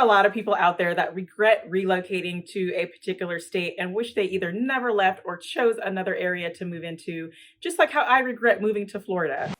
a lot of people out there that regret relocating to a particular state and wish they either never left or chose another area to move into, just like how I regret moving to Florida.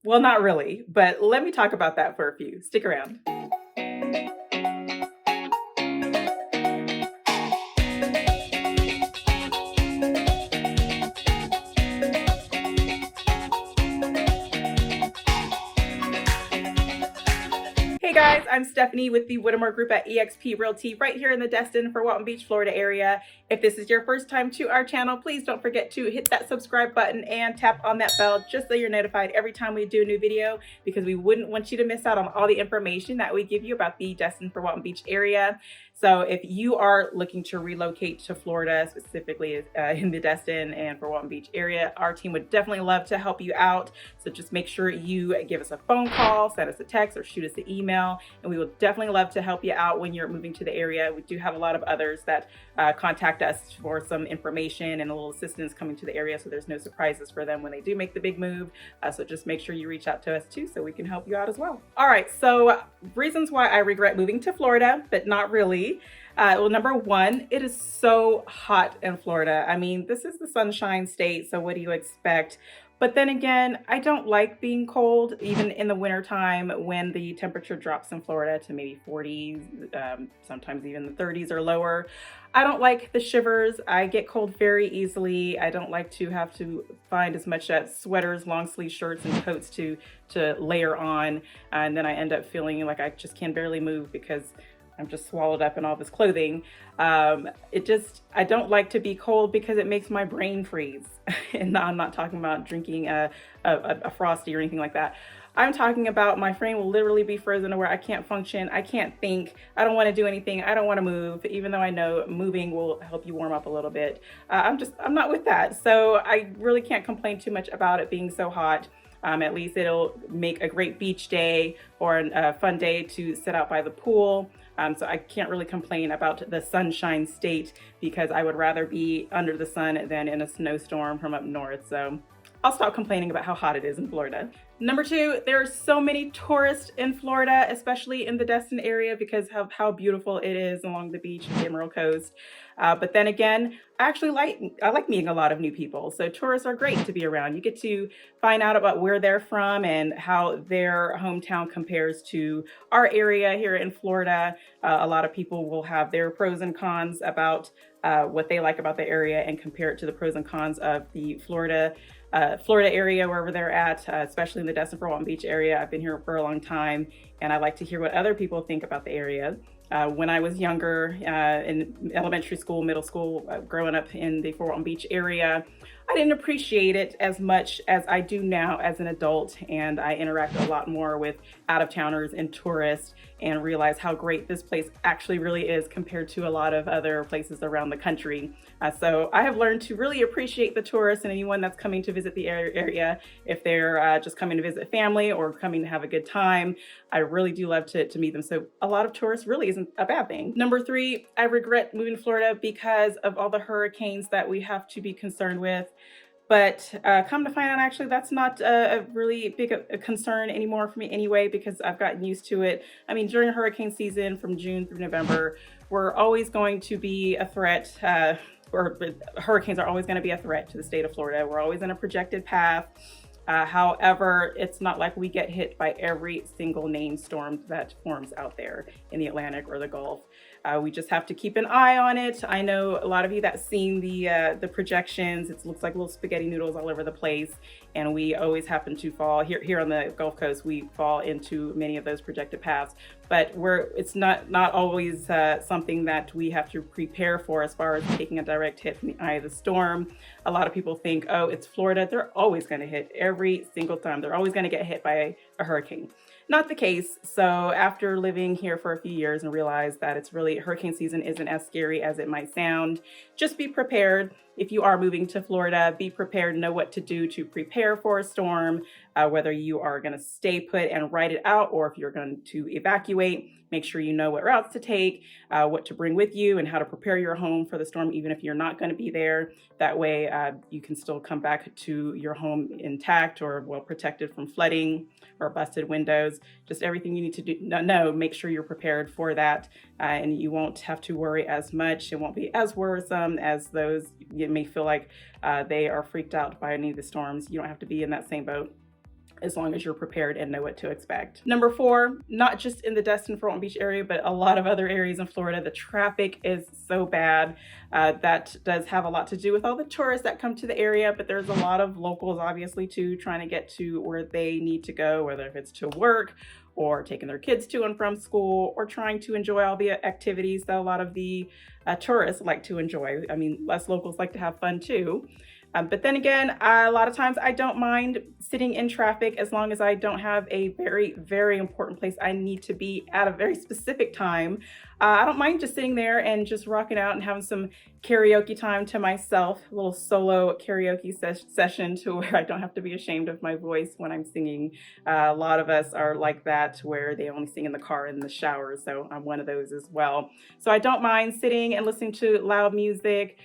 Well, not really, but let me talk about that for a few. Stick around. Hey guys, I'm Stephanie with the Whittemore Group at eXp Realty right here in the Destin-Fort Walton Beach, Florida area. If this is your first time to our channel, please don't forget to hit that subscribe button and tap on that bell just so you're notified every time we do a new video, because we wouldn't want you to miss out on all the information that we give you about the Destin-Fort Walton Beach area. So if you are looking to relocate to Florida, specifically in the Destin and Fort Walton Beach area, our team would definitely love to help you out. So just make sure you give us a phone call, send us a text, or shoot us an email, and we will definitely love to help you out when you're moving to the area. We do have a lot of others that contact us for some information and a little assistance coming to the area, so there's no surprises for them when they do make the big move. So just make sure you reach out to us too so we can help you out as well. All right, so reasons why I regret moving to Florida, but not really. Well, number one, it is so hot in Florida. I mean, this is the sunshine state, so what do you expect? But then again, I don't like being cold, even in the wintertime when the temperature drops in Florida to maybe 40s, sometimes even the 30s or lower. I don't like the shivers. I get cold very easily. I don't like to have to find as much sweaters, long sleeve shirts, and coats to layer on. And then I end up feeling like I just can barely move because I'm just swallowed up in all this clothing. I don't like to be cold because it makes my brain freeze. And I'm not talking about drinking a Frosty or anything like that. I'm talking about my brain will literally be frozen to where I can't function. I can't think. I don't want to do anything. I don't want to move, even though I know moving will help you warm up a little bit. I'm not with that. So I really can't complain too much about it being so hot. At least it'll make a great beach day or a fun day to sit out by the pool. So I can't really complain about the sunshine state because I would rather be under the sun than in a snowstorm from up north. So I'll stop complaining about how hot it is in Florida. Number two, there are so many tourists in Florida, especially in the Destin area, because of how beautiful it is along the beach and the Emerald Coast. But then again, I like meeting a lot of new people. So tourists are great to be around. You get to find out about where they're from and how their hometown compares to our area here in Florida. A lot of people will have their pros and cons about what they like about the area and compare it to the pros and cons of the Florida area, wherever they're at, especially in the Destin-Fort Walton Beach area. I've been here for a long time, and I like to hear what other people think about the area. When I was younger, in elementary school, middle school, growing up in the Fort Walton Beach area, I didn't appreciate it as much as I do now as an adult, and I interact a lot more with out-of-towners and tourists and realize how great this place actually really is compared to a lot of other places around the country. So I have learned to really appreciate the tourists and anyone that's coming to visit the area. If they're just coming to visit family or coming to have a good time, I really do love to meet them. So a lot of tourists really isn't a bad thing. Number three, I regret moving to Florida because of all the hurricanes that we have to be concerned with. But come to find out, actually, that's not a really big a concern anymore for me anyway, because I've gotten used to it. I mean, during hurricane season from June through November, we're always going to be a threat, or hurricanes are always going to be a threat to the state of Florida. We're always in a projected path. However, it's not like we get hit by every single named storm that forms out there in the Atlantic or the Gulf. We just have to keep an eye on it. I know a lot of you that's seen the projections. It looks like little spaghetti noodles all over the place, and we always happen to fall here on the Gulf Coast. We fall into many of those projected paths, but it's not always something that we have to prepare for as far as taking a direct hit from the eye of the storm. A lot of people think, oh, it's Florida, they're always going to hit every single time. They're always going to get hit by a hurricane. Not the case. So after living here for a few years and realized that it's really hurricane season isn't as scary as it might sound, just be prepared. If you are moving to Florida, be prepared, know what to do to prepare for a storm, whether you are going to stay put and ride it out, or if you're going to evacuate. Make sure you know what routes to take, what to bring with you, and how to prepare your home for the storm, even if you're not going to be there. That way you can still come back to your home intact or well protected from flooding or busted windows. Just everything you need to know, make sure you're prepared for that, and you won't have to worry as much. It won't be as worrisome as those you may feel like they are freaked out by any of the storms. You don't have to be in that same boat, as long as you're prepared and know what to expect. Number 4, not just in the Destin-Fort Walton Beach area, but a lot of other areas in Florida, the traffic is so bad. That does have a lot to do with all the tourists that come to the area, but there's a lot of locals obviously too, trying to get to where they need to go, whether if it's to work or taking their kids to and from school, or trying to enjoy all the activities that a lot of the tourists like to enjoy. I mean, us locals like to have fun too. But then again, a lot of times I don't mind sitting in traffic as long as I don't have a very, very important place I need to be at a very specific time. I don't mind just sitting there and just rocking out and having some karaoke time to myself, a little solo karaoke session to where I don't have to be ashamed of my voice when I'm singing. A lot of us are like that, where they only sing in the car and in the shower. So I'm one of those as well. So I don't mind sitting and listening to loud music.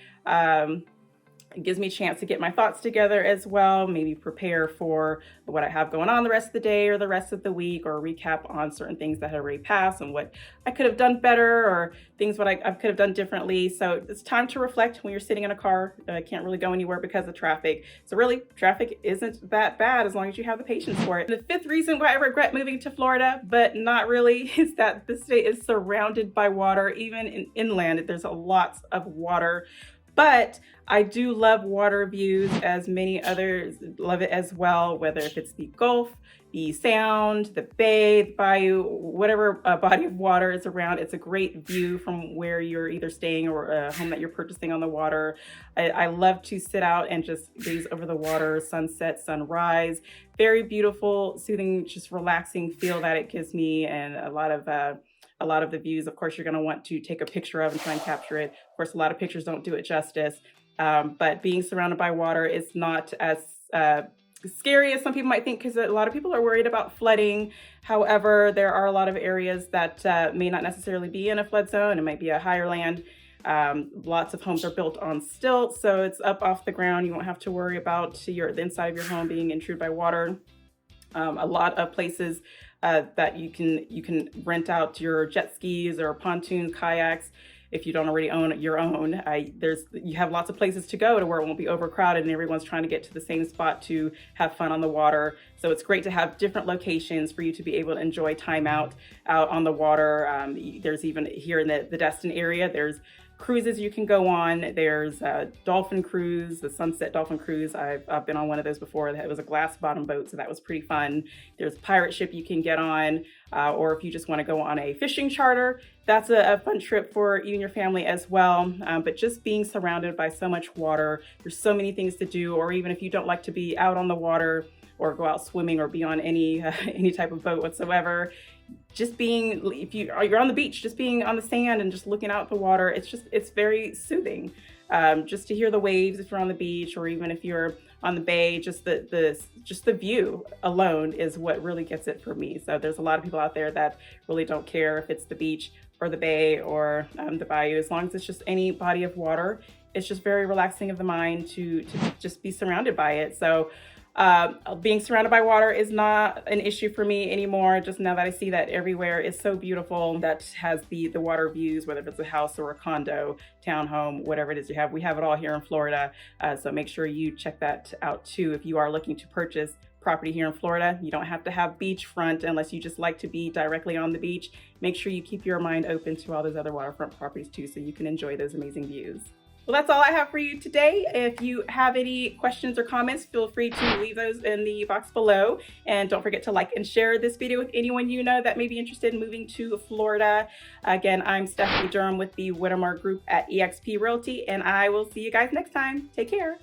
It gives me a chance to get my thoughts together as well, maybe prepare for what I have going on the rest of the day or the rest of the week, or recap on certain things that had already passed and what I could have done better, or things what I could have done differently. So it's time to reflect when you're sitting in a car. Can't really go anywhere because of traffic. So really, traffic isn't that bad as long as you have the patience for it. The 5th reason why I regret moving to Florida, but not really, is that the state is surrounded by water. Even in inland, there's a lot of water. But I do love water views, as many others love it as well, whether if it's the Gulf, the Sound, the Bay, the Bayou, whatever body of water is around. It's a great view from where you're either staying or a home that you're purchasing on the water. I love to sit out and just gaze over the water, sunset, sunrise. Very beautiful, soothing, just relaxing feel that it gives me, and a lot of the views, of course, you're going to want to take a picture of and try and capture it. Of course, a lot of pictures don't do it justice, but being surrounded by water is not as scary as some people might think, because a lot of people are worried about flooding. However, there are a lot of areas that may not necessarily be in a flood zone. It might be a higher land. Lots of homes are built on stilts, so it's up off the ground. You won't have to worry about the inside of your home being intruded by water. A lot of places that you can rent out your jet skis or pontoons, kayaks, if you don't already own your own. You have lots of places to go to where it won't be overcrowded and everyone's trying to get to the same spot to have fun on the water. So it's great to have different locations for you to be able to enjoy time out on the water. There's even here in the Destin area, there's cruises you can go on. There's a dolphin cruise, the Sunset Dolphin Cruise. I've been on one of those before. It was a glass bottom boat, so that was pretty fun. There's a pirate ship you can get on, or if you just want to go on a fishing charter, that's a fun trip for you and your family as well. But just being surrounded by so much water, there's so many things to do. Or even if you don't like to be out on the water or go out swimming or be on any type of boat whatsoever, just being, if you're on the beach, just being on the sand and just looking out at the water, it's very soothing. Just to hear the waves if you're on the beach, or even if you're on the bay, just the view alone is what really gets it for me. So there's a lot of people out there that really don't care if it's the beach or the bay or the bayou. As long as it's just any body of water, it's just very relaxing of the mind to just be surrounded by it. So being surrounded by water is not an issue for me anymore. Just now that I see that everywhere is so beautiful, that has the water views, whether it's a house or a condo, townhome, whatever it is you have. We have it all here in Florida. So make sure you check that out too if you are looking to purchase property here in Florida. You don't have to have beachfront unless you just like to be directly on the beach. Make sure you keep your mind open to all those other waterfront properties too, so you can enjoy those amazing views. Well, that's all I have for you today. If you have any questions or comments, feel free to leave those in the box below. And don't forget to like and share this video with anyone you know that may be interested in moving to Florida. Again, I'm Stephanie Durham with the Whittemore Group at eXp Realty, and I will see you guys next time. Take care.